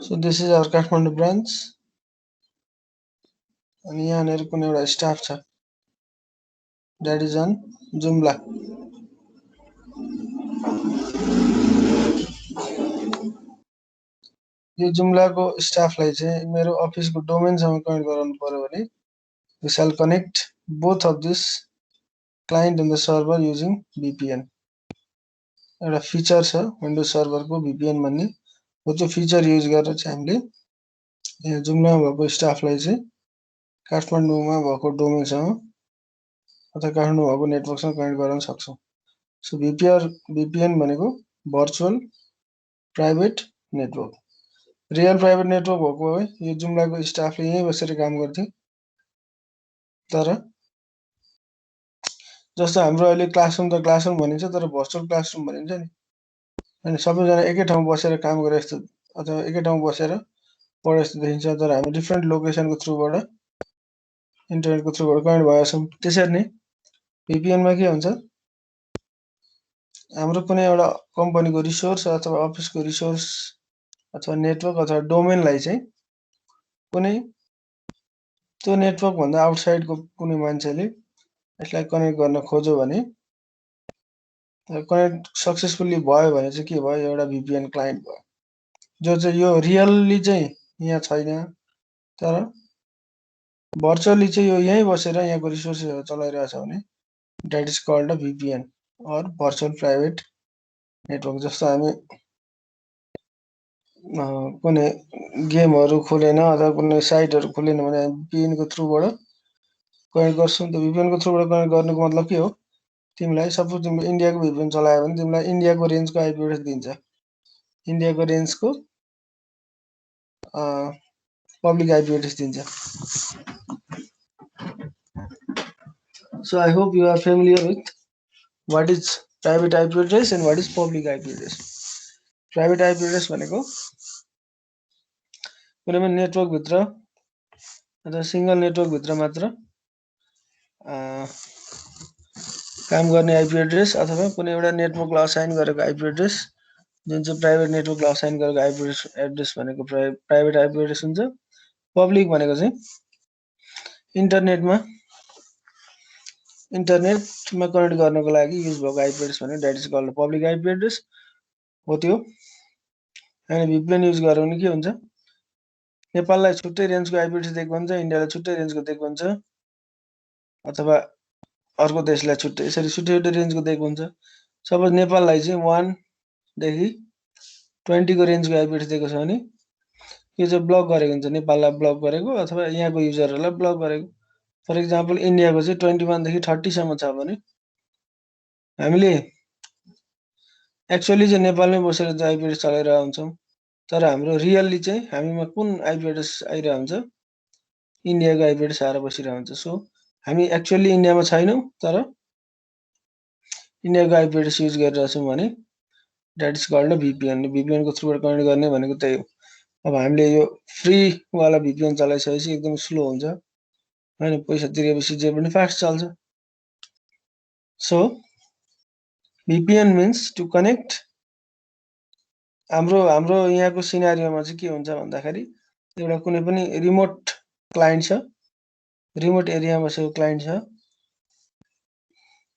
So this is our Kathmandu branch. अनि यहाँनिर कुनै एउटा स्टाफ छ, that is on Joomla. यो जुम्लाको स्टाफलाई चाहिँ मेरो अफिसको डोमेनसँग कनेक्ट गराउनु पर्यो भने we shall connect both of this client and the server using VPN. एउटा फिचर छ विन्डोज सर्भरको VPN भन्ने, हो त्यो फिचर युज गरेर चाहिँ हामीले यहाँ जुम्लामा भएको स्टाफलाई चाहिँ काठमाडौँमा भएको डोमेनसँग अथवा काठमाडौँ भएको नेटवर्कसँग कनेक्ट गराउन सक्छौँ। सो VPN भनेको virtual private network. Real private network भएको है यो जुम्लाको स्टाफले यहीँ बसेर काम गर्थे, तर जस्तो हाम्रो अहिले क्लासरुम त क्लासरुम भनिन्छ, तर भर्चुअल क्लासरुम भनिन्छ नि, अनि सबैजना एकै ठाउँ बसेर काम गरे जस्तो अथवा एकै ठाउँ बसेर पढे जस्तो देखिन्छ, तर हामी डिफ्रेन्ट लोकेसनको थ्रुबाट इन्टरनेटको थ्रुबाट कनेक्ट भएका छौँ। त्यसरी नै VPNमा के हुन्छ, हाम्रो कुनै एउटा कम्पनीको रिसोर्स अथवा अफिसको रिसोर्स अथवा नेटवर्क अथवा डोमेनलाई चाहिँ कुनै त्यो नेटवर्क भन्दा आउटसाइडको कुनै मान्छेले यसलाई कनेक्ट गर्न खोज्यो भने कनेक्ट सक्सेसफुली भयो भने चाहिँ के भयो, एउटा VPN क्लाइन्ट भयो, जो चाहिँ यो रियल्ली चाहिँ यहाँ छैन, तर भर्चुअली चाहिँ यो यहीँ बसेर यहाँको रिसोर्सहरू चलाइरहेछ भने that is called a VPN or virtual private network. जस्तो हामी कुनै गेमहरू खोलेन अथवा कुनै साइटहरू खोलेन भने हामी VPN को थ्रुबाट कनेक्ट गर्छौँ। त VPN को थ्रुबाट कनेक्ट गर्नुको मतलब के हो, तिमीलाई सपोज तिमीले इन्डियाको VPN चलायो भने तिमीलाई इन्डियाको रेन्जको आइपी एड्रेस दिन्छ, इन्डियाको रेन्जको पब्लिक आइपी एड्रेस दिन्छ। So I hope you are familiar with what is private IP address and what is public IP address. Private IP address भनेको कुनै पनि नेटवर्क भित्र अथवा सिंगल नेटवर्क भित्र मात्र काम गर्ने आइपी एड्रेस अथवा कुनै एउटा नेटवर्कलाई असाइन गरेको आइपी एड्रेस जुन चाहिँ प्राइभेट नेटवर्कलाई असाइन गरेको आइपी एड्रेस भनेको प्राइभेट आइपी एड्रेस हुन्छ। पब्लिक भनेको चाहिँ इन्टरनेटमा कनेक्ट गर्नको लागि युज भएको आइपी एड्रेस भने that is called public IP address हो। त्यो हामी VPN युज गर्यो भने के हुन्छ, नेपाललाई छुट्टै रेन्जको आइपी एड्रेस दिएको हुन्छ, इन्डियालाई छुट्टै रेन्जको दिएको हुन्छ, अथवा अर्को देशलाई छुट्टै यसरी छुट्टै रेन्जको दिएको हुन्छ। सपोज नेपाललाई चाहिँ 1 देखि 20 को रेन्जको आइपी एड्रेस दिएको छ भने यो चाहिँ ब्लक गरेको हुन्छ, नेपाललाई ब्लक गरेको अथवा यहाँको युजरहरूलाई ब्लक गरेको। फर इक्जाम्पल इन्डियाको चाहिँ 21 देखि 30 सम्म छ भने हामीले एक्चुअली चाहिँ नेपालमै बसेर चाहिँ आइपी एड्रेस चलाइरहेका हुन्छौँ, तर हाम्रो रियल्ली चाहिँ हामीमा कुन आइपी एड्रेस आइरहेको हुन्छ, इन्डियाको आइपी एड्रेस आएर बसिरहेको हुन्छ। सो हामी एक्चुअली इन्डियामा छैनौँ, तर इन्डियाको आइपी एड्रेस युज गरिरहेछौँ भने that is called VPN। VPN को थ्रुबाट कनेक्ट गर्ने भनेको त्यही हो। अब हामीले यो फ्री वाला VPN चलाइसकेपछि एकदम स्लो हुन्छ हैन, पैसा तिरेपछि जे पनि फास्ट चल्छ। So VPN means to connect। हाम्रो यहाँको सिनारियोमा चाहिँ के हुन्छ भन्दाखेरि एउटा कुनै पनि रिमोट क्लाइन्ट छ, रिमोट एरियामा बसेको क्लाइन्ट छ,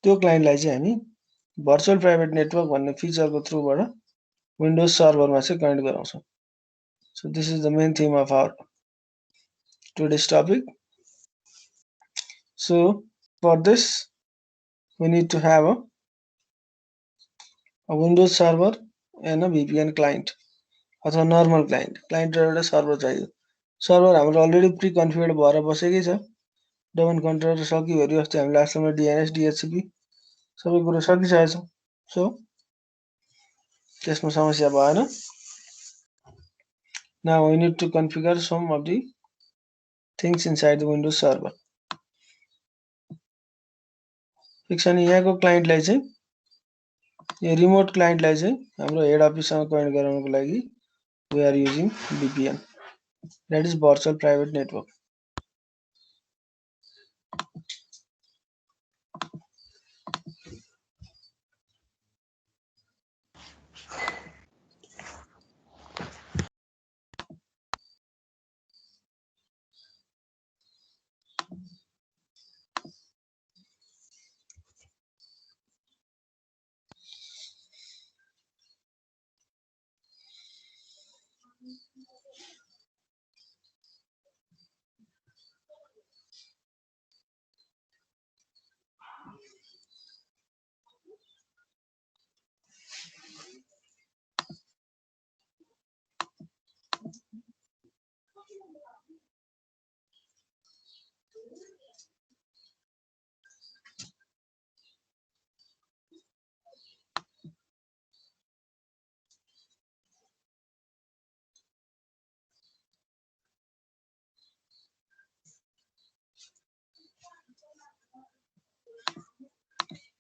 त्यो क्लाइन्टलाई चाहिँ हामी भर्चुअल प्राइभेट नेटवर्क भन्ने फिचरको थ्रुबाट विन्डोज सर्भरमा चाहिँ कनेक्ट गराउँछौँ। So this is the main theme of our today's topic. So for this we need to have a Windows server and a VPN client अथवा नर्मल क्लाइन्ट र एउटा server चाहियो। Server हाम्रो already pre configured भएर बसेकै छ, domain controller सकिभरि अस्ति हामीले लास्टमा DNS DHCP सबै कुरा सकिसकेको छ। सो त्यसमा समस्या भएन। Now we need to configure some of the things inside the Windows server. ठिक छ नि, यहाँको क्लाइन्टलाई चाहिँ यो रिमोट क्लाइन्टलाई चाहिँ हाम्रो हेड अफिससँग कनेक्ट गराउनको लागि we are using VPN, that is virtual private network.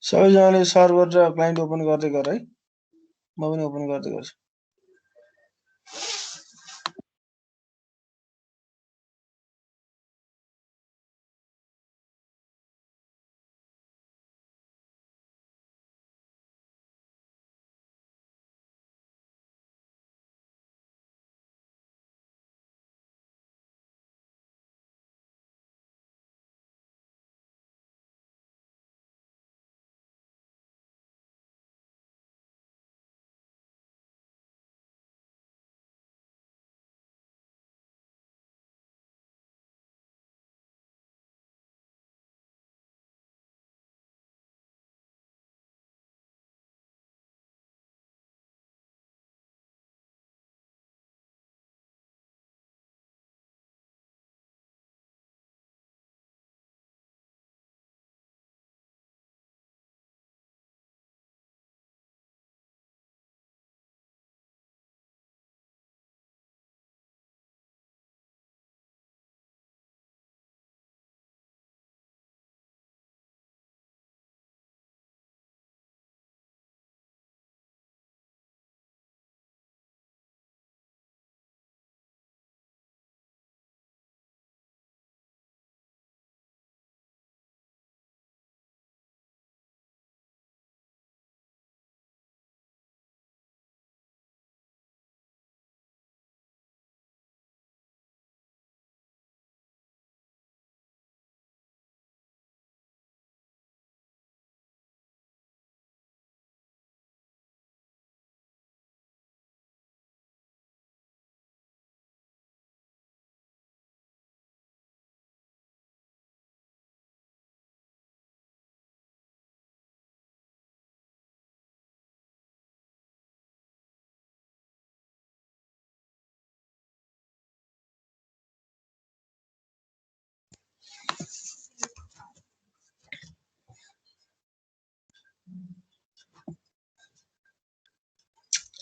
सबैजनाले सर्भर र क्लाइन्ट ओपन गर्दै गर है, म पनि ओपन गर्दै गर्छु।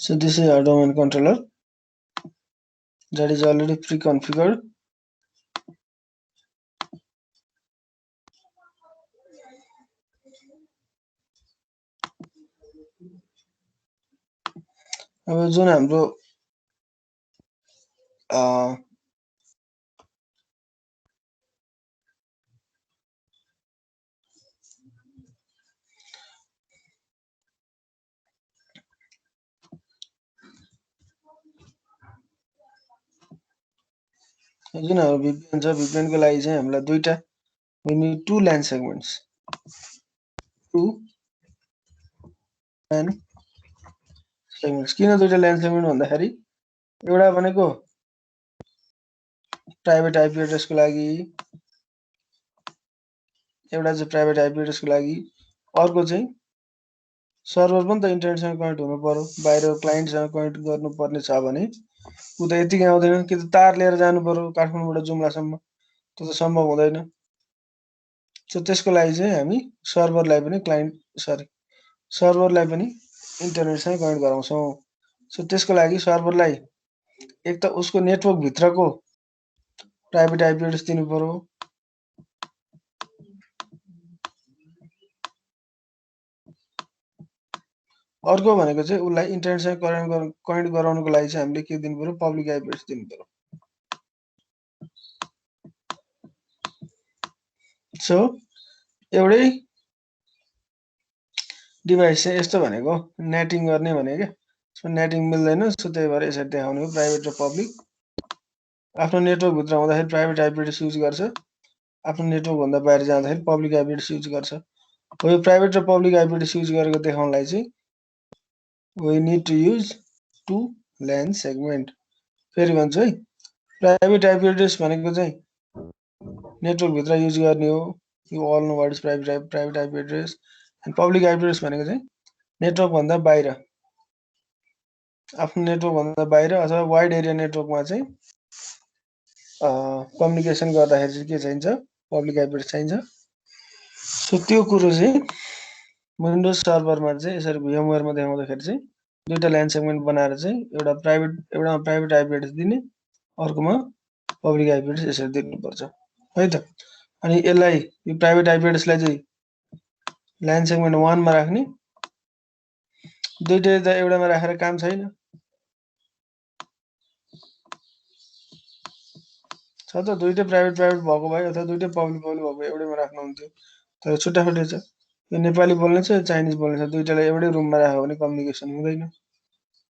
So this is our domain controller that is already pre-configured. अब जुन हाम्रो जुन हाम्रो VPN छ, VPN को लागि चाहिँ हामीलाई दुईटा we need two LAN segments. Two LAN segments. किन दुईटा LAN segment भन्दाखेरि एउटा भनेको प्राइभेट IP एड्रेस को लागि, एउटा चाहिँ प्राइभेट IP एड्रेस को लागि, अर्को चाहिँ सर्भर पनि त इन्टरनेटसँग कनेक्ट हुनु पर्यो, बाहिर क्लाइन्टसँग कनेक्ट गर्नुपर्ने छ भने उ त यतिकै आउँदैन, कि त तार लिएर जानु पर्यो काठमाडौँबाट जुम्लासम्म, त्यो त सम्भव हुँदैन। सो त्यसको लागि चाहिँ हामी सर्भरलाई पनि सर्भरलाई पनि इन्टरनेटसँग कनेक्ट गराउँछौँ। सो त्यसको लागि सर्भरलाई एक त उसको नेटवर्क भित्रको प्राइभेट IP एड्रेस दिनु पर्यो, अर्को भनेको चाहिँ उसलाई इन्टरनेटसँग कनेक्ट गराउनको लागि चाहिँ हामीले के दिनु पर्यो, पब्लिक IP एड्रेस दिनु पर्यो। सो एउटै डिभाइस चाहिँ यस्तो भनेको नेटिङ गर्ने भने के, सो नेटिङ मिल्दैन, सो त्यही भएर यसरी देखाउने हो प्राइभेट र पब्लिक। आफ्नो नेटवर्क भित्र हुँदाखेरि प्राइभेट IP एड्रेस युज गर्छ, आफ्नो नेटवर्क भन्दा बाहिर जाँदाखेरि पब्लिक IP एड्रेस युज गर्छ। हो यो प्राइभेट र पब्लिक IP एड्रेस युज गरेको देखाउनलाई चाहिँ we need to use two LAN segment. फेरि भन्छु है, प्राइभेट IP एड्रेस भनेको चाहिँ नेटवर्क भित्र युज गर्ने हो, you all know what is private IP address, and public IP address भनेको चाहिँ नेटवर्क भन्दा बाहिर, आफ्नो नेटवर्क भन्दा बाहिर अथवा वाइड एरिया नेटवर्कमा चाहिँ कम्युनिकेसन गर्दाखेरि चाहिँ के चाहिन्छ, पब्लिक IP एड्रेस चाहिन्छ। सो त्यो कुरो चाहिँ विन्डोज सर्भरमा चाहिँ यसरी VMware मा देखाउँदाखेरि चाहिँ दुईटा LAN सेगमेन्ट बनाएर चाहिँ एउटामा प्राइभेट IP एड्रेस दिने, अर्कोमा पब्लिक IP एड्रेस यसरी दिनुपर्छ है त। अनि यसलाई यो प्राइभेट IP एड्रेसलाई चाहिँ ल्यान सेगमेन्ट 1 मा राख्ने दुईटै त एउटामा राखेर काम छैन छ त दुईटै प्राइभेट भएको भए अथवा दुईटै पब्लिक भएको भए एउटैमा राख्नु हुन्थ्यो तर छुट्टाफुट्टै छ यो नेपाली बोल्ने छ चाइनिज बोल्ने छ दुईटालाई एउटै रुममा राख्यो भने कम्युनिकेसन हुँदैन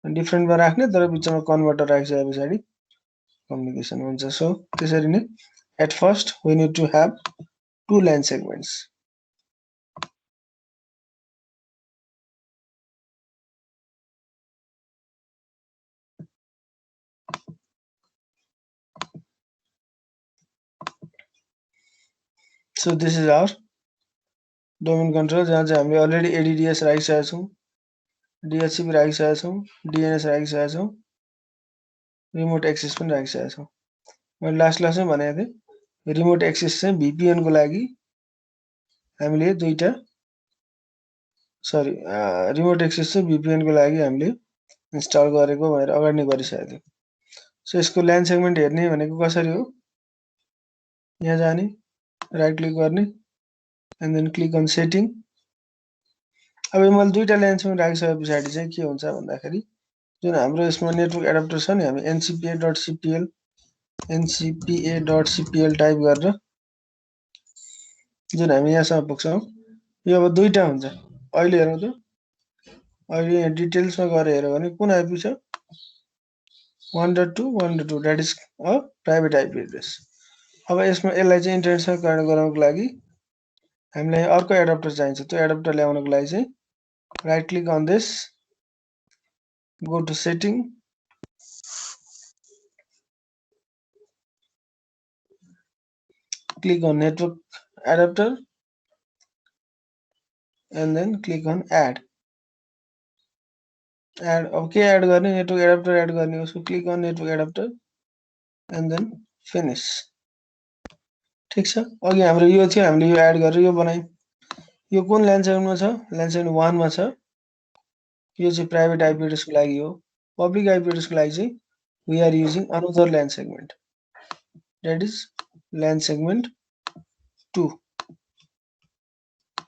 डिफरेन्टमा राख्ने तर बिचमा कन्भर्टर राखिसकेपछि कम्युनिकेसन हुन्छ सो त्यसरी नै at first we need to have two LAN segments so this is our domain controller जहाँ चाहिँ हामीले अलरेडी ADDS राखिसकेका छौं DHCP राखिसकेका छौं DNS राखिसकेका छौं रिमोट एक्सेस पनि राखिसकेका छौं मैले लास्टमा भनेको थिएँ रिमोट एक्सेस चाहिँ VPN को लागि हामीले दुईटा सरी रिमोट एक्सेस चाहिँ VPN को लागि हामीले इन्स्टल गरेको भनेर अगाडि नै गरिसकेको थियौं सो यसको LAN सेगमेन्ट हेर्ने भनेको कसरी हो यहाँ जाने राइट क्लिक गर्ने and then click on setting अब मैले दुईटा LAN सेगमेन्ट राखिसकेपछि चाहिँ के हुन्छ भन्दाखेरि जुन हाम्रो यसमा नेटवर्क एडाप्टर छ नि हामी ncpa.cpl टाइप गरेर जुन हामी यहाँसम्म पुग्छौं यो अब दुईटा हुन्छ अहिले हेरौँ त अहिले यहाँ डिटेल्समा गएर हेर्यो भने कुन आइपी छ 1.2 that is a private IP address अब यसमा यसलाई चाहिँ इन्टरनेटसँग कनेक्ट गराउनको लागि हामीलाई अर्को एडाप्टर चाहिन्छ त्यो एडाप्टर ल्याउनको लागि चाहिँ right click on this go to setting click on network adapter and then click on add okay add गर्ने network adapter add गर्ने उसको click on network adapter and then finish ठीक छ अघि हाम्रो यो थियो हामीले यो एड गरेर यो बनायौं यो कुन LAN सेगमेन्टमा छ LAN सेगमेन्ट 1 मा छ यो चाहिँ प्राइभेट आइपी एड्रेस को लागि हो पब्लिक आइपी एड्रेस को लागि चाहिँ we are using another LAN segment that is LAN segment 2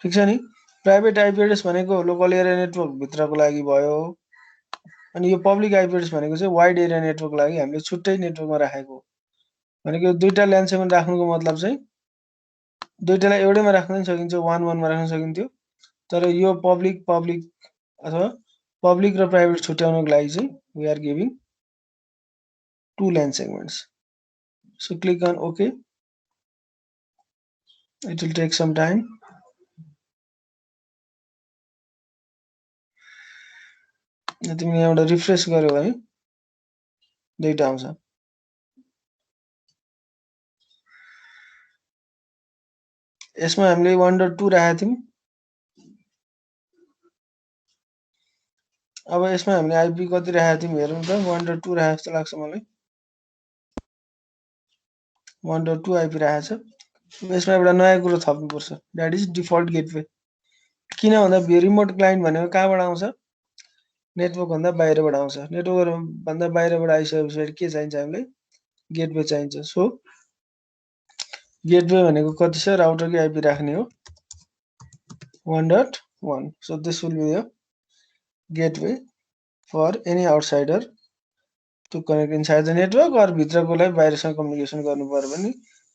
ठीक छ नि प्राइभेट आइपी एड्रेस भनेको लोकल एरिया नेटवर्क भित्रको लागि भयो अनि यो पब्लिक आइपी एड्रेस भनेको चाहिँ वाइड एरिया नेटवर्कको लागि हामीले छुट्टै नेटवर्कमा राखेको भनेको दुईटा LAN सेगमेन्ट राख्नुको मतलब चाहिँ दुईटालाई एउटैमा राख्न सकिन्छ 1 1 मा राख्न सकिन्थ्यो तर यो पब्लिक अथवा पब्लिक र प्राइभेट छुट्याउनको लागि चाहिँ we are giving two LAN segments so click on OK it will take some time तिमीले यहाँबाट रिफ्रेश गर्यो भने दुईटा आउँछ यसमा हामीले 1.2 राखेका थियौं अब यसमा हामीले आइपी कति राखेका थियौं हेरौँ त 1.2 राखे जस्तो लाग्छ मलाई 1.2 आइपी राखेको छ यसमा एउटा नयाँ कुरो थप्नु पर्छ दैट इज डिफल्ट गेटवे किन भन्दा रिमोट क्लाइन्ट भनेको कहाँबाट आउँछ नेटवर्क भन्दा बाहिरबाट आउँछ नेटवर्क भन्दा बाहिरबाट आइसकेपछि के चाहिन्छ हामीलाई गेटवे चाहिन्छ सो गेटवे भनेको कति छ राउटर को आइपी राख्ने हो 1.1 so this will be a gateway for any outsider to connect inside the network or भित्रकोलाई बाहिरसँग कम्युनिकेसन गर्नु पर्यो भने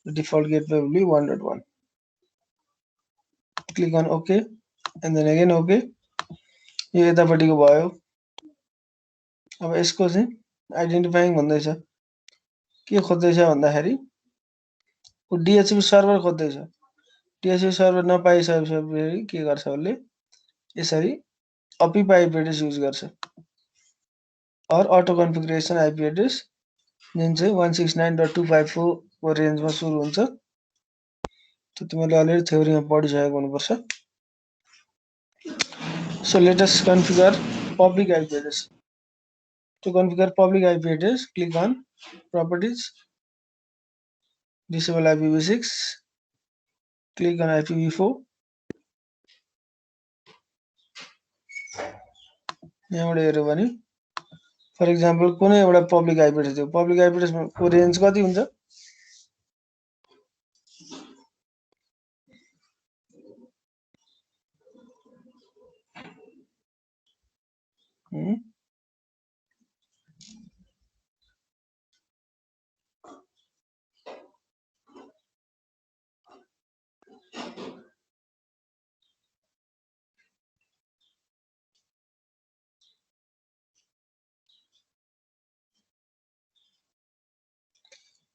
default gateway will be 1.1 click on OK and then again OK यो यतापट्टिको भयो अब यसको चाहिँ आइडेन्टिफाइङ भन्दैछ के खोज्दैछ भन्दाखेरि DHCP सर्भर खोज्दैछ DHCP सर्भर नपाइसकेपछि के गर्छ उसले यसरी अपिप आइपी एड्रेस युज गर्छ और अटो कन्फिगरेसन आइपी एड्रेस जुन चाहिँ 169.254 को रेन्जमा सुरु हुन्छ त्यो तिमीले अलरेडी थ्योरीमा पढिसकेको हुनुपर्छ so let us configure public IP address to configure public IP address click on properties disable IPv6 click on IPv4 यहाँबाट हेर्यो भने फर एक्जाम्पल कुनै एउटा पब्लिक आइपी एड्रेस थियो पब्लिक आइपी एड्रेस को रेन्ज कति हुन्छ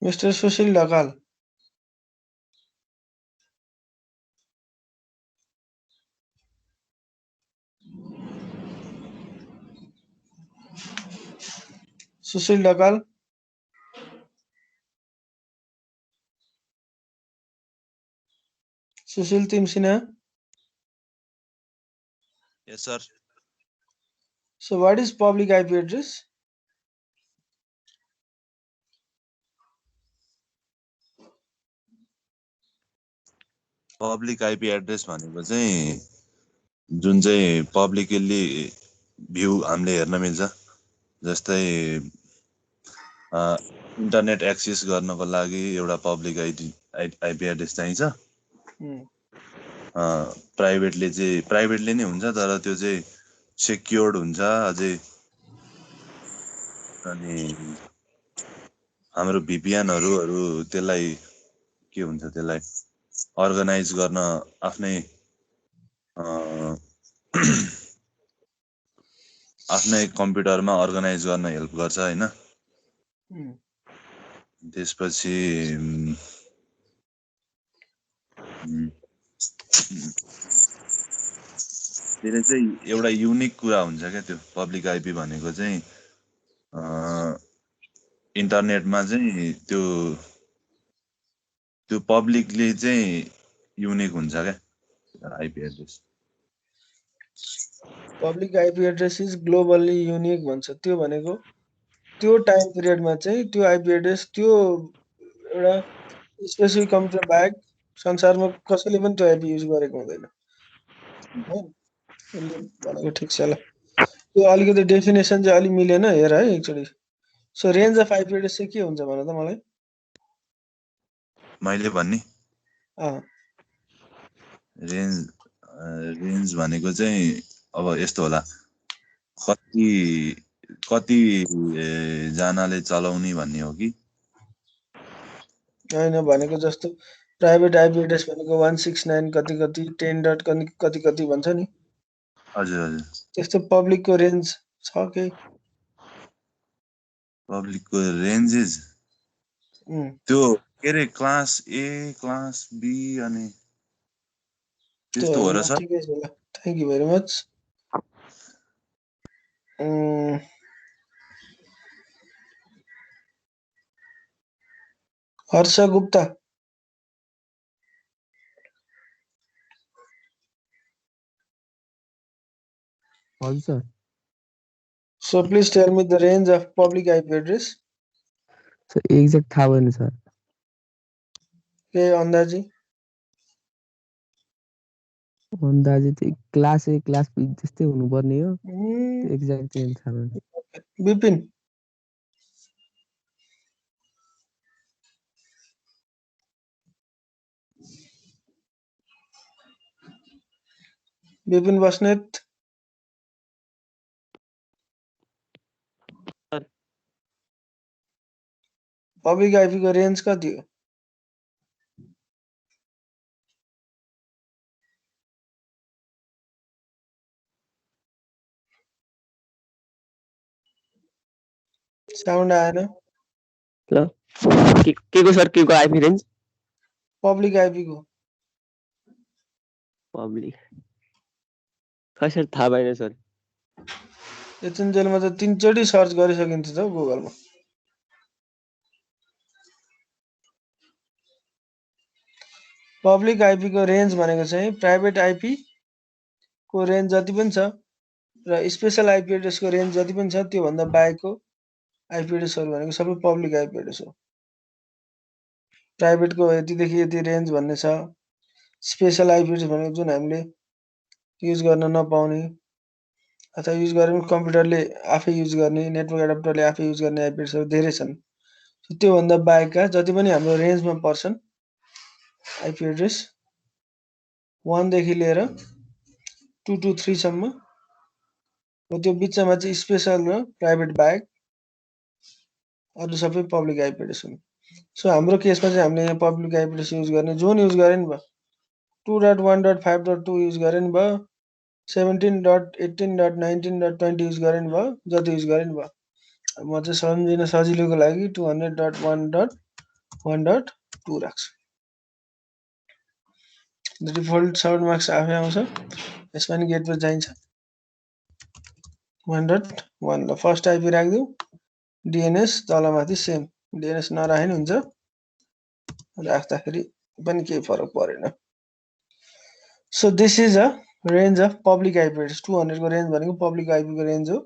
Mr. Sushil Dakal. Sushil Dakal. Sushil Timsina. Yes, sir. So what is public IP address? Public IP address भनेको चाहिँ जुन चाहिँ पब्लिकली भ्यू हामीले हेर्न मिल्छ जस्तै इन्टरनेट एक्सेस गर्नको लागि एउटा पब्लिक आइपी एड्रेस चाहिन्छ प्राइभेटले नै हुन्छ तर त्यो चाहिँ सेक्योर्ड हुन्छ अझै अनि हाम्रो भिपिएनहरुहरु त्यसलाई के हुन्छ त्यसलाई अर्गनाइज गर्न आफ्नै आफ्नै कम्प्युटरमा अर्गनाइज गर्न हेल्प गर्छ हैन त्यसपछि त्यसले चाहिँ एउटा युनिक कुरा हुन्छ के त्यो पब्लिक आइपी भनेको चाहिँ इन्टरनेटमा चाहिँ त्यो पब्लिकली चाहिँ युनिक हुन्छ के IP address public IP address is globally unique भन्छ त्यो भनेको त्यो टाइम पिरियडमा चाहिँ त्यो आइपी एड्रेस त्यो एउटा स्पेसिफिक कम्प्युटर बाहेक संसारमा कसैले पनि त्यो आइपी युज गरेको हुँदैन भनेको ठिक छ ल त्यो अलिकति डेफिनेसन चाहिँ अलि मिलेन हेर है एकचोटि so range of IP address चाहिँ के हुन्छ भन त मलाई मैले भन्नी रेन्ज भनेको चाहिँ अब यस्तो होला कति जनाले चलाउने भन्ने हो कि हैन भनेको जस्तो प्राइभेट आइपी एड्रेस भनेको 169 कति कति 10 कति कति भन्छ नि हजुर हजुर त्यस्तो पब्लिकको रेन्ज छ के पब्लिकको रेन्जेस त्यो के रे क्लास ए क्लास बी अनि त्यस्तो हो र सर ठिकै छ ल थ्यांक यू भेरी मच हर्ष गुप्ता हजुर sir So please tell me the range of public IP address. Sir exact थाहा भएन सर के अन्दाजी चाहिँ क्लास ए क्लास बी त्यस्तै हुनुपर्ने हो एक्ज्याक्ट चाहिँ थाहा भएन विपिन बस्नेत पब्लिक आइपी को रेन्ज कति हो साउन्ड आएन ल के को सर के को आइपी रेन्ज पब्लिक आइपी को पब्लिक खै सर थाहा भएन सर यतिन्जेलमा त 3 चोटी सर्च गरिसकिन्छ त गुगलमा पब्लिक आइपी को रेन्ज भनेको चाहिँ प्राइभेट आइपी को रेन्ज जति पनि छ र स्पेशल आइपी एड्रेस को रेन्ज जति पनि छ त्यो भन्दा बाहेकको आइपी एड्रेसहरु भनेको सबै पब्लिक आइपी एड्रेस हो प्राइभेट को यतिदेखि यति रेन्ज भन्ने छ स्पेशल आइपी एड्रेस भनेको जुन हामीले युज गर्न नपाउने अथवा युज गरे पनि कम्प्युटरले आफै युज गर्ने नेटवर्क एडाप्टरले आफै युज गर्ने आइपी एड्रेसहरु धेरै छन् त्यो भन्दा बाहेकका जति पनि हाम्रो रेन्जमा पर्छन् आइपी एड्रेस 1 देखि लिएर 223 सम्म हो त्यो बिचमा चाहिँ स्पेशल र प्राइभेट बाहेक अरु सबै पब्लिक आइपी एड्रेस हुन्। सो हाम्रो केसमा चाहिँ हामीले यहाँ पब्लिक आइपी एड्रेस युज गर्ने जोन युज गरे नि भयो 2.1.5.2 युज गरे नि भयो 17.18.19.20 युज गरे नि भयो जति युज गरे नि भयो। म चाहिँ सम्झिन सजिलोको लागि 200.1.1.2 राख्छु। डिफल्ट सर्ट मार्क्स आफै आउँछ यसमा नि गेट पे चाहिन्छ 1.1 ल फर्स्ट आइपी राख्दिउ डीएनएस तलमाथि सेम डीएनएस नराखे नि हुन्छ राख्दाखेरि पनि केही फरक परेन। So this is a range of public IP address 200 को रेन्ज भनेको पब्लिक आइपी को रेन्ज हो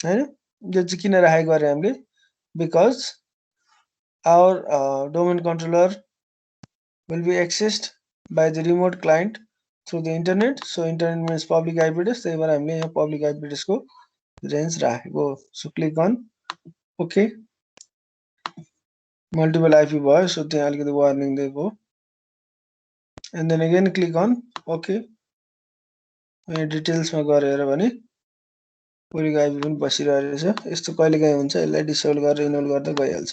हैन। यो चाहिँ किन राखेको अरे हामीले because our domain controller will be accessed by the remote client through the internet. So internet means public IP address. त्यही भएर हामीले यहाँ public IP address को रेन्ज राखेको। So click on OK. Multiple IP भयो so त्यहाँ अलिकति warning दिएको and then again click on OK. यहाँ डिटेल्समा गएर हेर्यो भने public IP पनि बसिरहेको छ। यस्तो कहिलेकाहीँ हुन्छ यसलाई डिसेबल गरेर इनेबल गर्दा गइहाल्छ।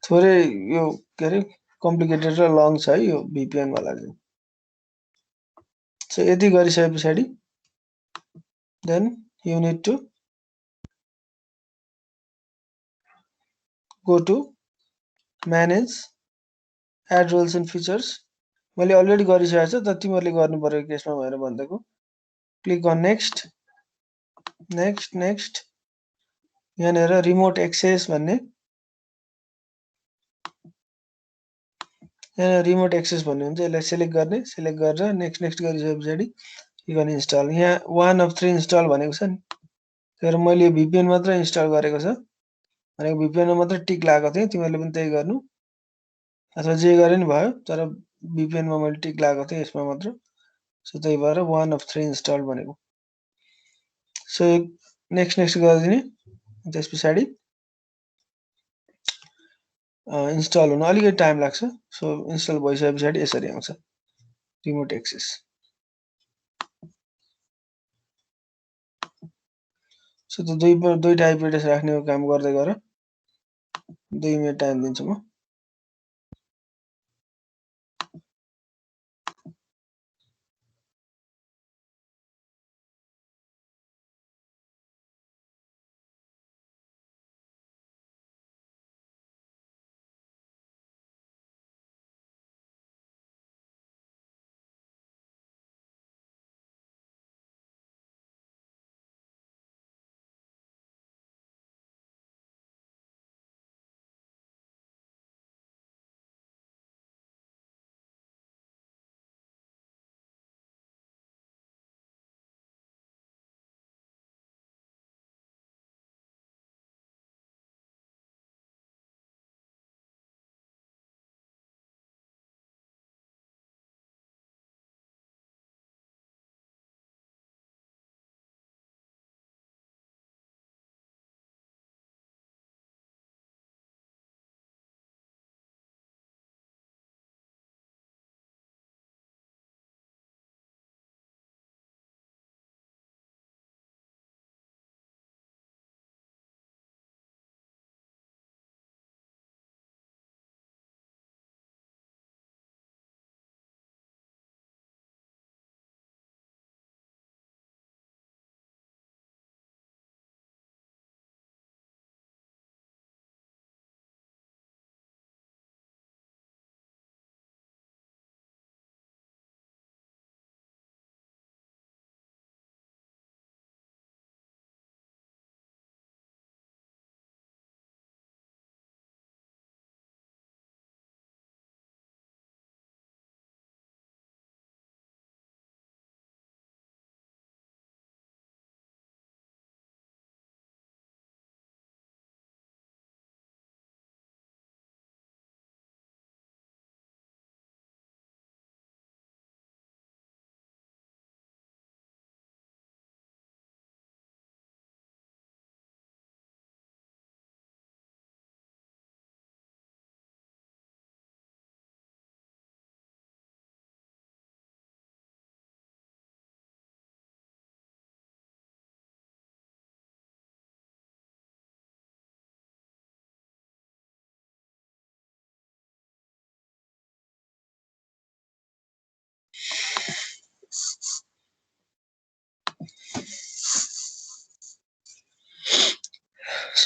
थोरै यो के अरे कम्प्लिकेटेड र लङ छ है यो VPN वाला चाहिँ। सो यति गरिसके पछाडि then you need to go to manage add roles and features. मैले अलरेडी गरिसकेको छु तर तिमीहरूले गर्नु पर्यो केसमा भनेर भन्दैको। Click on next next next यहाँनिर रिमोट एक्सेस भन्ने यहाँ रिमोट एक्सेस भन्ने हुन्छ यसलाई सिलेक्ट गर्ने सिलेक्ट गरेर नेक्स्ट नेक्स्ट गरिसके पछाडि के गर्ने इन्स्टल यहाँ 1 of 3 इन्स्टल भनेको छ नि तर मैले VPN मात्र इन्स्टल गरेको छ भनेको VPN मा मात्र टिक लगाएको थिएँ तिमीहरूले पनि त्यही गर्नु अथवा जे गरे नि भयो तर VPN मा मैले टिक लगाएको थिएँ यसमा मात्र सो त्यही भएर 1 of 3 इन्स्टल भनेको। सो नेक्स्ट नेक्स्ट गरिदिने त्यस पछाडि इन्स्टल हुन अलिकति टाइम लाग्छ सो इन्स्टल भइसके पछाडि यसरी आउँछ रिमोट एक्सेस। सो त्यो दुईटा आइपी एड्रेस राख्ने काम गर्दै गर 2 मिनेट टाइम दिन्छु म।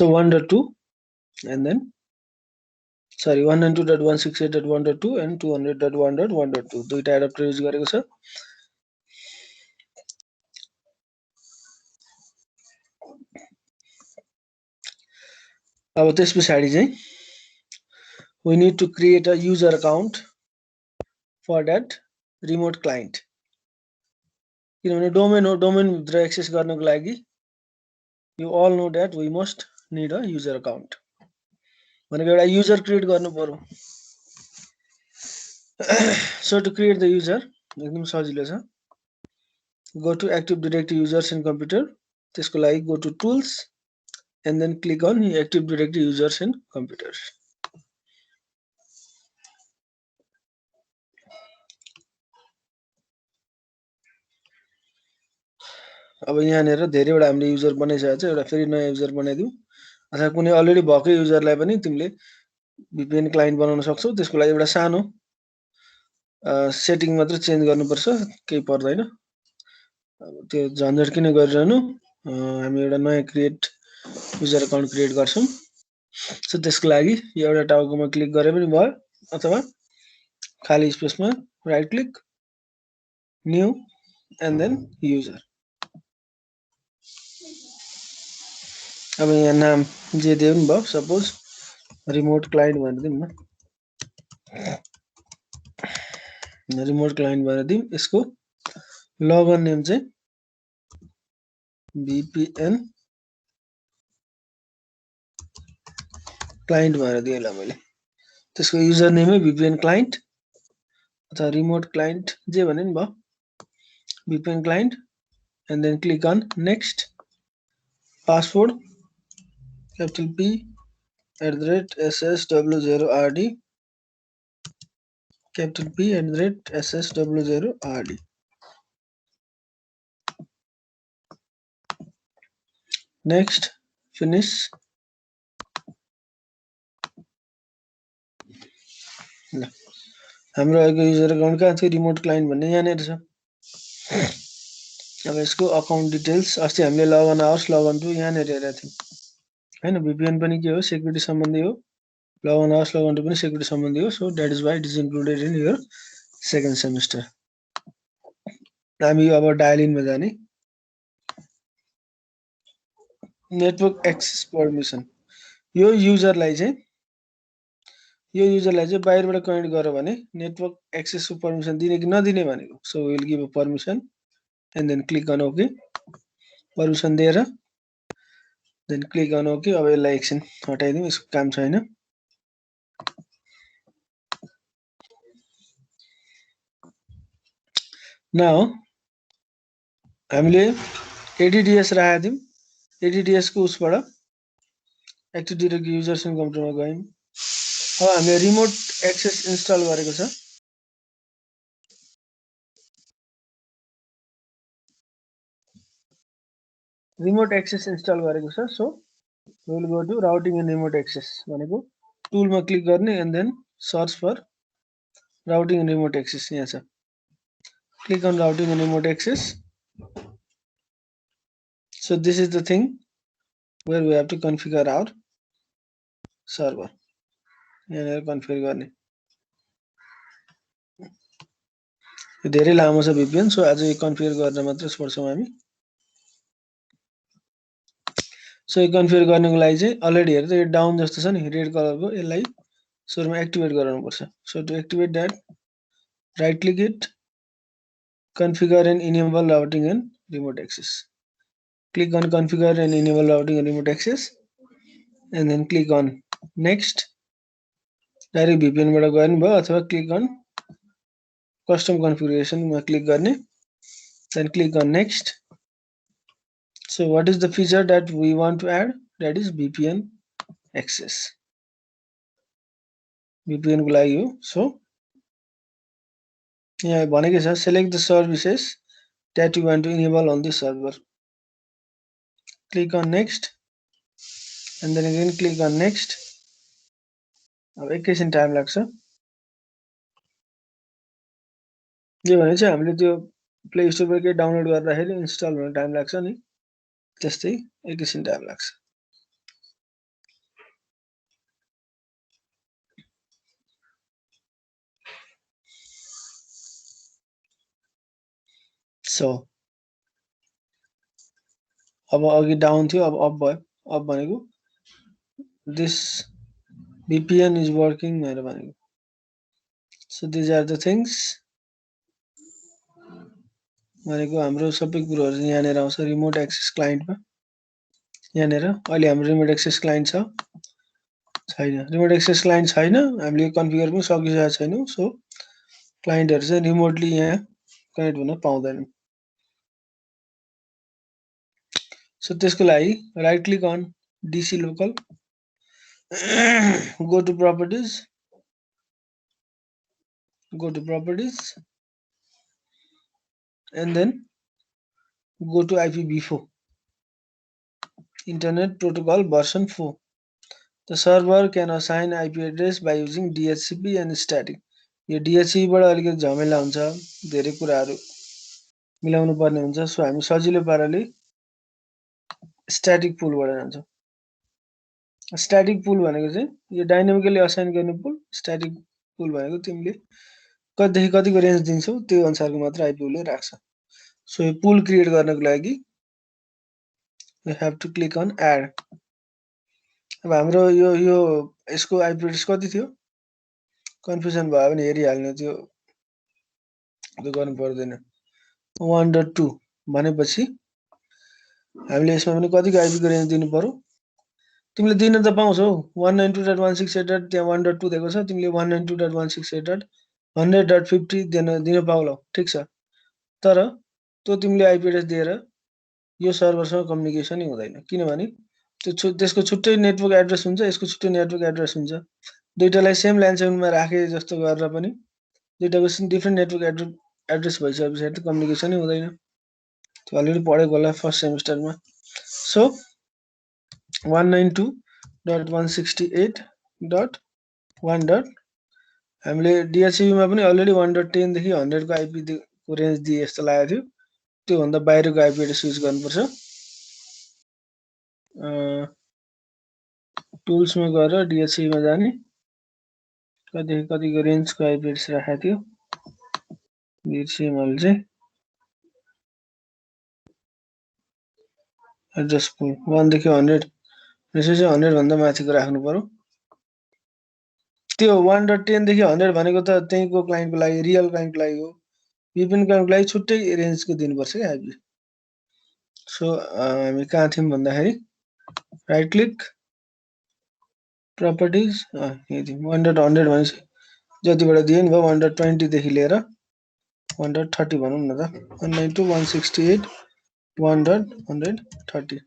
So 1.2 and then sorry 192.168.1.2 and 200.1.1.2 दुईटा एडाप्टर युज गरेको छ। अब त्यस पछाडी चाहिँ we need to create a user account for that remote client किनभने डोमेन हो, डोमेन भित्र एक्सेस गर्नको लागि you all know that we must need a user account भनेको एउटा युजर क्रिएट गर्नु पर्यो। So to create the user एकदम सजिलो छ। Go to Active Directory users in computer, त्यसको लागि go to tools and then click on Active Directory users in computer। अब यहाँनिर धेरैवटा हामीले युजर बनाइसकेको छ, एउटा फेरि नयाँ युजर बनाइदिउँ अथवा कुनै अलरेडी भएकै युजरलाई पनि तिमीले VPN क्लाइन्ट बनाउन सक्छौ। त्यसको लागि एउटा सानो सेटिङ मात्र चेन्ज गर्नुपर्छ, केही पर्दैन। अब त्यो झन्झट किन गरिरहनु, हामी एउटा नयाँ युजर अकाउन्ट क्रिएट गर्छौँ। सो त्यसको लागि यो एउटा टाउकोमा क्लिक गरे पनि भयो अथवा खाली स्पेसमा right click new and then user. अब यहाँ नाम जे दिए पनि भयो, सपोज रिमोट क्लाइन्ट भनेर दिउँ न, रिमोट क्लाइन्ट भनेर दिउँ। यसको लगइन नेम चाहिँ VPN क्लाइन्ट भनेर दिएँ ल मैले। त्यसको युजर नेमै VPN क्लाइन्ट अथवा रिमोट क्लाइन्ट जे भने नि भयो, VPN client and then click on next. Password capital P @SSW0RD, capital P @SSW0RD। Next finish. ल हाम्रो अहिलेको युजर अकाउन्ट कहाँ थियो, रिमोट क्लाइन्ट भन्ने यहाँनिर छ। अब यसको अकाउन्ट डिटेल्स अस्ति हामीले लगइन आवर्स लगइन टु यहाँनिर हेरेका थियौँ हैन। VPN पनि के हो, सेक्युरिटी सम्बन्धी हो। लगइन आवर्स लगइन टु पनि सेक्युरिटी सम्बन्धी हो। So that is why it is included in your second semester. हामी अब डायल इनमा जाने। नेटवर्क एक्सेस परमिसन, यो युजरलाई चाहिँ बाहिरबाट कनेक्ट गर्यो भने नेटवर्क एक्सेसको परमिसन दिने कि नदिने भनेको। So will give a permission and then click on okay. Permission दिएर देन क्लिक अन ओके। अब यसलाई एकछिन हटाइदिउँ, यसको काम छैन। नाउ हामीले ADDS राखेका थियौँ, ADDS को उसबाट एक्टिभ डिरेक्टरी युजर्स इन कम्प्युटरमा गयौँ। अब हामीले रिमोट एक्सेस इन्स्टल गरेको छ। रिमोट एक्सेस इन्स्टल गरेको छ। So we will go to routing and remote access भनेको टुलमा क्लिक गर्ने and then search for routing and remote access यहाँ छ। Click on routing and remote access. So this is the thing where we have to configure our server. यहाँ configure गर्ने धेरै लामो छ VPN, सो आज यो कन्फिगर गरेर मात्र छोड्छौँ हामी। सो यो कन्फिगर गर्नको लागि चाहिँ अलरेडी हेर्दा यो डाउन जस्तो छ नि रेड कलरको, यसलाई सुरुमा एक्टिभेट गराउनु पर्छ। So to activate that right click it, configure and enable routing and remote access. Click on configure and enable routing and remote access and then click on next। Direct VPN बाट गर्नु भयो अथवा click on custom configuration मा click गर्ने, then click on next। So what is the feature that we want to add? That is VPN access। VPN को लागि हो। So यहाँ भनेकै छ select the services that you want to enable on the server। Click on next and then again click on next। अब एकैछिन time लाग्छ। यो भने चाहिँ हामीले त्यो प्ले स्टोरबाट डाउनलोड गर्दाखेरि इन्स्टल हुन टाइम लाग्छ नि, त्यस्तै एकैछिन टाइम लाग्छ। So अब अघि डाउन थियो, अब अप भयो. अप भनेको this VPN is working भनेर भनेको. So these are the things. भनेको हाम्रो सबै कुरोहरु यहाँनेर आउँछ रिमोट एक्सेस क्लाइन्टमा. यहाँनेर अहिले हाम्रो रिमोट एक्सेस क्लाइन्ट छ छैन. रिमोट एक्सेस क्लाइन्ट छैन, हामीले कन्फिगर पनि सकिसकेका छैनौं. सो क्लाइन्टहरु चाहिँ रिमोटली यहाँ कनेक्ट हुन पाउँदैनन्. So त्यसको लागि right click on DC local, go to properties, and then go to IPv4, Internet Protocol version 4. The server can assign IP address by using DHCP and static. यो DHCP बाट अलिकति झमेला हुन्छ, धेरै कुराहरु मिलाउनु पर्ने हुन्छ. सो हामी सजिलो पाराले स्ट्याटिक पुल बाट जान्छौं. स्ट्याटिक पुल भनेको चाहिँ यो डाइनामिकली असाइन गर्ने पुल. स्ट्याटिक पुल भनेको तिमीले कतिदेखि कतिको रेन्ज दिन्छौ त्यो अनुसारको मात्र आइपी राख्छ. सो यो पुल क्रिएट गर्नको लागि you have to click on add. अब हाम्रो यो यसको आइपी एड्रेस कति थियो कन्फ्युजन भयो भने हेरिहाल्नु. त्यो गर्नु पर्दैन. 1.2 भनेपछि हामीले यसमा पनि कतिको आइपी को रेन्ज दिनु पर्यो. तिमीले दिन त पाउँछौ 192.168. त्यहाँ 1.2 दिएको छ. तिमीले 192.168.100.50 दिन पाउलौ. ठीक छ. तर त्यो तिमीले आइपी एड्रेस दिएर यो सर्भरसँग कम्युनिकेसन हुँदैन. किनभने त्यसको छुट्टै नेटवर्क एड्रेस हुन्छ, यसको छुट्टै नेटवर्क एड्रेस हुन्छ. दुईटालाई सेम लाइन सेगमेन्टमा राखे जस्तो गरेर पनि दुईटाको डिफरेन्ट नेटवर्क एड्रेस भइसकेपछि त कम्युनिकेसन हुँदैन. त्यो अलरेडी पढेको होला फर्स्ट सेमिस्टरमा. सो 192.168.1. हामीले DHCP मा पनि अलरेडी 1.10 देखि 100 को आइपी को रेन्ज दिए जस्तो लागेको थियो. त्यो भन्दा बाहिरको आइपी एड्रेस युज गर्नुपर्छ. टुल्स मा गएर DHCP मा जाने. कतिको रेन्जको आइपी एड्रेस राखेको थियो बिर्सिएँ मैले चाहिँ. एड्रेस पुल 1 देखि 100 यसै चाहिँ 100 भन्दा माथिको राख्नु पर्यो. त्यो 1.10 देखि 100 भनेको त त्यहीको क्लाइन्टको लागि रियल क्लाइन्टको लागि हो. VPN क्लाइन्टको लागि छुट्टै रेन्जको दिनुपर्छ के आइपी. सो हामी कहाँ थियौं भन्दाखेरि राइट क्लिक प्रपर्टिज 1.100 भनेपछि जतिबाट दिए नि भयो 1.20 देखि लिएर 1.30 भनौं न त. 192.168.1.130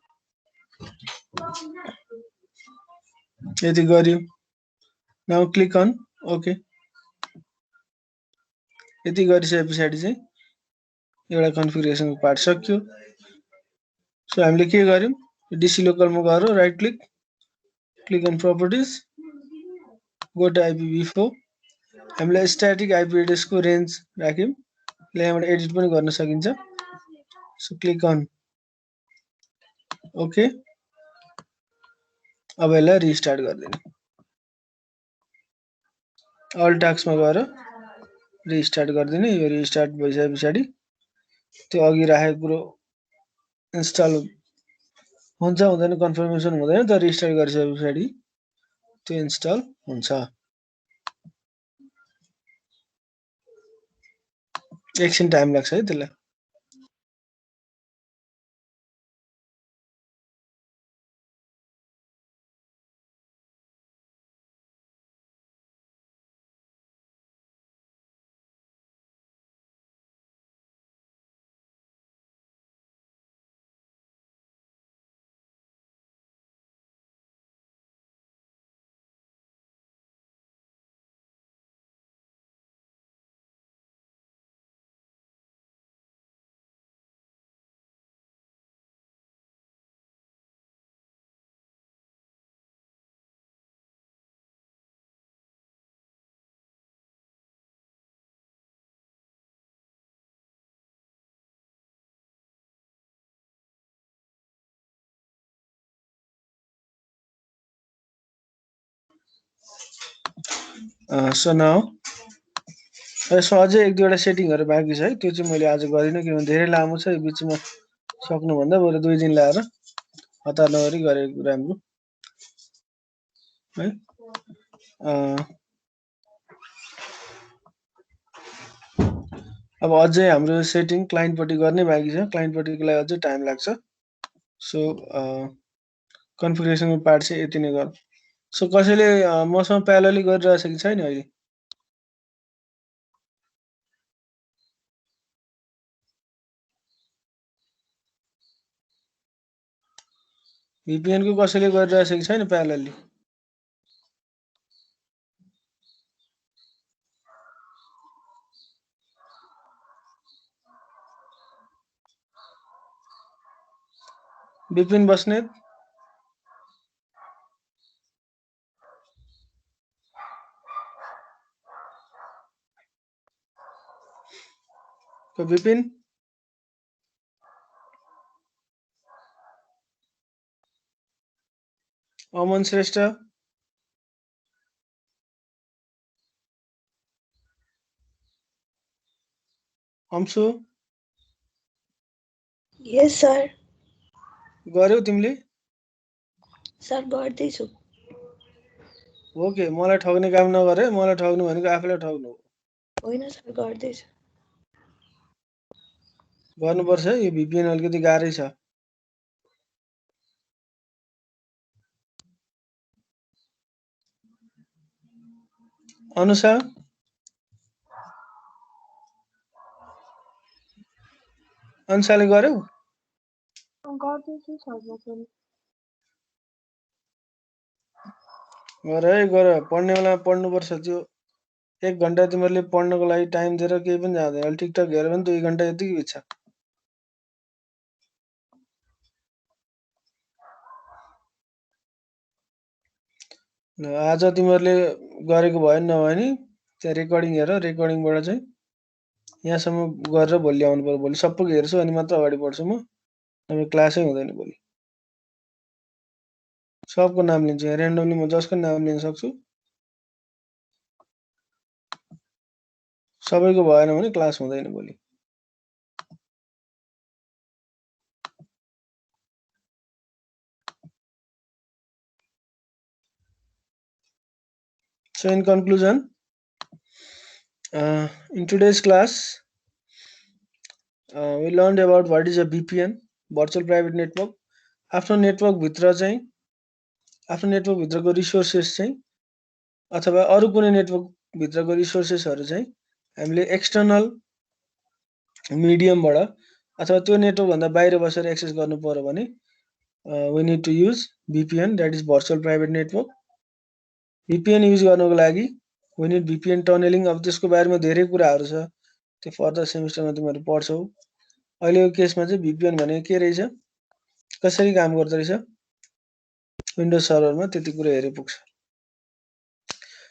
यति गर्यो. Now click on okay. यति गरिसकेपछि चाहिँ एउटा कन्फिगरेसनको पार्ट सक्यो. सो हामीले के गर्यौं DC लोकलमा गएर right click on properties, go to IPv4. हामीले स्ट्याटिक आइपी एड्रेस को रेन्ज राख्यौं. यहाँबाट एडिट पनि गर्न सकिन्छ. So click on okay. अब यसलाई रिस्टार्ट गर्दिनु. अल टास्कमा गएर रिस्टार्ट गर्दिनु. यो रिस्टार्ट भइसकेपछि त्यो अघि राखेको कुरो इन्स्टल हुन्छ हुँदैन कन्फर्मेसन हुँदैन. तर रिस्टार्ट गरिसकेपछि त्यो इन्स्टल हुन्छ. एकछिन टाइम लाग्छ है त्यसलाई. So now यसो अझै 1-2 वटा सेटिङहरु बाँकी छ है, त्यो चाहिँ मैले आज गरिनँ किनभने धेरै लामो छ, यो बिचमा सक्नुभन्दा बरु 2 दिन लाएर हतार नगरी गरेको राम्रो है। अब अझै हाम्रो सेटिङ क्लाइन्टपट्टि गर्ने बाँकी छ, क्लाइन्टपट्टिको लागि अझै टाइम लाग्छ। सो कन्फिगरेसनको पार्ट चाहिँ यति नै गरौँ। सो कसैले मसँग प्यारेलली गरिरहेछ कि छैन अहिले? VPN को कसैले गरिरहेछ कि छैन प्यारेलली? विपिन बस्नेत, विपिन अमन श्रेष्ठ, अंशु यस सर। गर्यौ तिमीले? सर गर्दैछु। ओके, मलाई ठग्ने काम नगरे, मलाई ठग्नु भनेको आफैलाई ठग्नु हो। होइन सर गर्दैछु। गर्नुपर्छ है, यो VPN अलिकति गाह्रै छ। अनुषा अंशाले गर्यौ? गर्दैछु सर। गर है गर, पढ्ने बेलामा पढ्नुपर्छ। त्यो 1 घण्टा तिमीहरूले पढ्नको लागि टाइम दिएर केही पनि जाँदैन। अहिले टिकटक हेऱ्यो भने 2 घण्टा यतिकै बित्छ। आज तिमीहरूले गरेको भयो नि नभए नि त्यहाँ रेकर्डिङ हेर, रेकर्डिङबाट चाहिँ यहाँसम्म गरेर भोलि ल्याउनु पर्यो। भोलि सबैको हेर्छु अनि मात्र अगाडि बढ्छु म, नभए क्लासै हुँदैन भोलि। सबको नाम लिन्छु, यहाँ र्यान्डमली म जसको नाम लिन सक्छु। सबैको भएन भने क्लास हुँदैन भोलि। So in conclusion, in today's class, we learned about what is a VPN, virtual private network. आफ्नो नेटवर्क भित्रको रिसोर्सेस चाहिँ अथवा अरु कुनै नेटवर्क भित्रको रिसोर्सेसहरु चाहिँ हामीले एक्सटर्नल मिडियमबाट अथवा त्यो नेटवर्क भन्दा बाहिर बसेर एक्सेस गर्नु पर्यो भने we need to use VPN, that is virtual private network. VPN use गर्नको लागि we need VPN tunneling. अब त्यसको बारेमा धेरै कुराहरु छ, त्यो फर्दर सेमिस्टरमा तिमीहरु पढ्छौ। अहिलेको केसमा चाहिँ VPN भनेको के रहेछ, कसरी काम गर्दो रहेछ, विन्डोज सर्भरमा त्यति कुरा हेरे पुग्छ।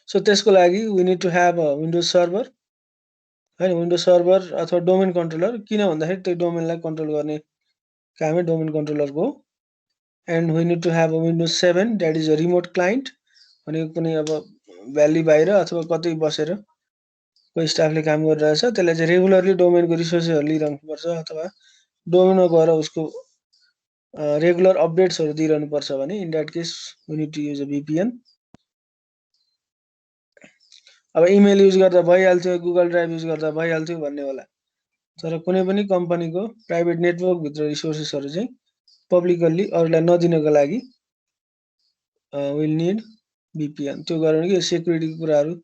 सो त्यसको लागि we need to have a windows server हैन, विन्डोज सर्भर अथवा डोमेन कन्ट्रोलर। किन भन्दाखेरि त्यो डोमेनलाई कन्ट्रोल गर्ने कामै डोमेन कन्ट्रोलरको हो। And we need to have a Windows 7, that is a remote client. भनेको कुनै अब भ्याली बाहिर अथवा कतै बसेर कोही स्टाफले काम गरिरहेछ, त्यसले चाहिँ रेगुलरली डोमेनको रिसोर्सहरु लिइरहनु पर्छ अथवा डोमेनमा गएर उसको रेगुलर अपडेट्सहरु दिइरहनु पर्छ भने in that case we need to use a VPN. अब इमेल युज गर्दा भइहाल्थ्यो, गुगल ड्राइभ युज गर्दा भइहाल्थ्यो भन्ने होला, तर कुनै पनि कम्पनीको प्राइभेट नेटवर्क भित्र रिसोर्सेसहरु चाहिँ पब्लिकली अरूलाई नदिनको लागि we'll need VPN. त्यो गऱ्यो भने के सेक्युरिटीको कुराहरु,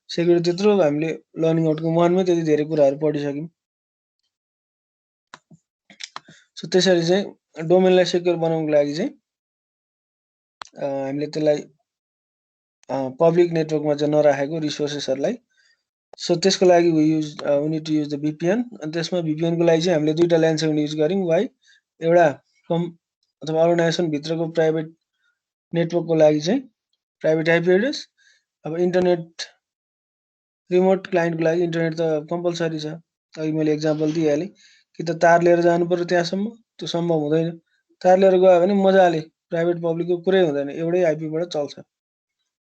सेक्युरिटी त्यत्रो हामीले लर्निङ आउटको 1 मै त्यति धेरै कुराहरु पढिसक्यौं। सो त्यसरी चाहिँ डोमेनलाई सेक्युर बनाउनको लागि चाहिँ हामीले त्यसलाई पब्लिक नेटवर्कमा चाहिँ नराखेको रिसोर्सेसहरुलाई। सो त्यसको लागि we need to use the VPN. अनि त्यसमा VPN को लागि चाहिँ हामीले दुईटा ल्यान्ड सेगमेन्ट युज गर्यौं। वाइ एउटा अथवा अर्गनाइजेसन भित्रको प्राइभेट नेटवर्कको लागि चाहिँ प्राइभेट आइपी एड्रेस। अब इन्टरनेट रिमोट क्लाइन्टको लागि इन्टरनेट त कम्पलसरी छ। अघि मैले एक्जाम्पल दिइहालेँ कि त तार लिएर जानु पर्यो त्यहाँसम्म, त्यो सम्भव हुँदैन। तार लिएर गयो भने मजाले प्राइभेट पब्लिकको कुरै हुँदैन, एउटै आइपीबाट चल्छ,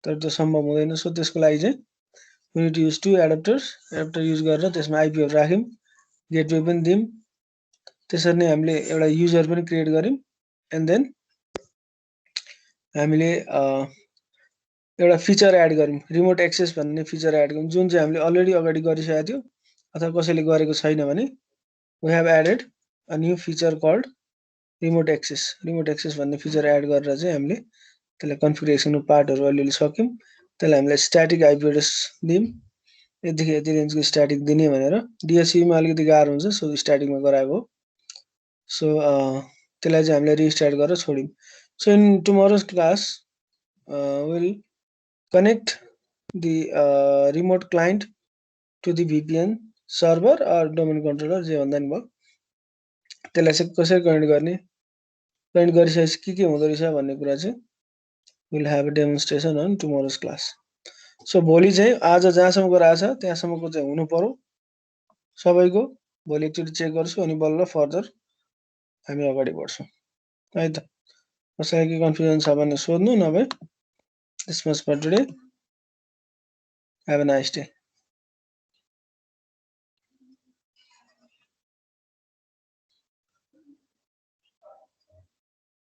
तर त्यो सम्भव हुँदैन। सो त्यसको लागि चाहिँ we need to use two adapters. Adapter use गरेर त्यसमा IP हरु राख्यौं, गेटवे पनि दियौं, त्यसरी नै हामीले एउटा युजर पनि क्रिएट गर्यौं, एन्ड देन हामीले एउटा फिचर एड गर्यौं, रिमोट एक्सेस भन्ने फिचर एड गर्यौं, जुन चाहिँ हामीले अलरेडी अगाडि गरिसकेको थियो अथवा कसैले गरेको छैन भने we have added a new feature called remote access. Remote access भन्ने फिचर एड गरेर चाहिँ हामीले त्यसलाई कन्फिगरेसन पार्टहरु अलिअलि सक्यौं, त्यसलाई हामीले स्ट्याटिक आइपी एड्रेस दियौं, यतिदेखि यति रेन्जको स्ट्याटिक दिने भनेर। DSCP मा अलिकति गाह्रो हुन्छ, सो स्ट्याटिकमा गराएको हो। सो त्यसलाई चाहिँ हामीले रिस्टार्ट गरेर छोड्यौं। So in tomorrow's class we'll connect the remote client to the VPN server or domain controller, जे भन्दा नि भयो। त्यसलाई चाहिँ कसरी कनेक्ट गर्ने, कनेक्ट गरिसकेपछि के हुँदो रहेछ भन्ने कुरा चाहिँ we'll have a demonstration on tomorrow's class. So भोलि चाहिँ आज जहाँसम्म गराएको छ त्यहाँसम्मको चाहिँ हुनु पर्यो सबैको। भोलि एकचोटि चेक गर्छु अनि बल्ल फर्दर हामी अगाडि बढ्छौं है त। कसैलाई के कन्फ्युजन छ भने सोध्नु, नभए this much for today. Have a nice day.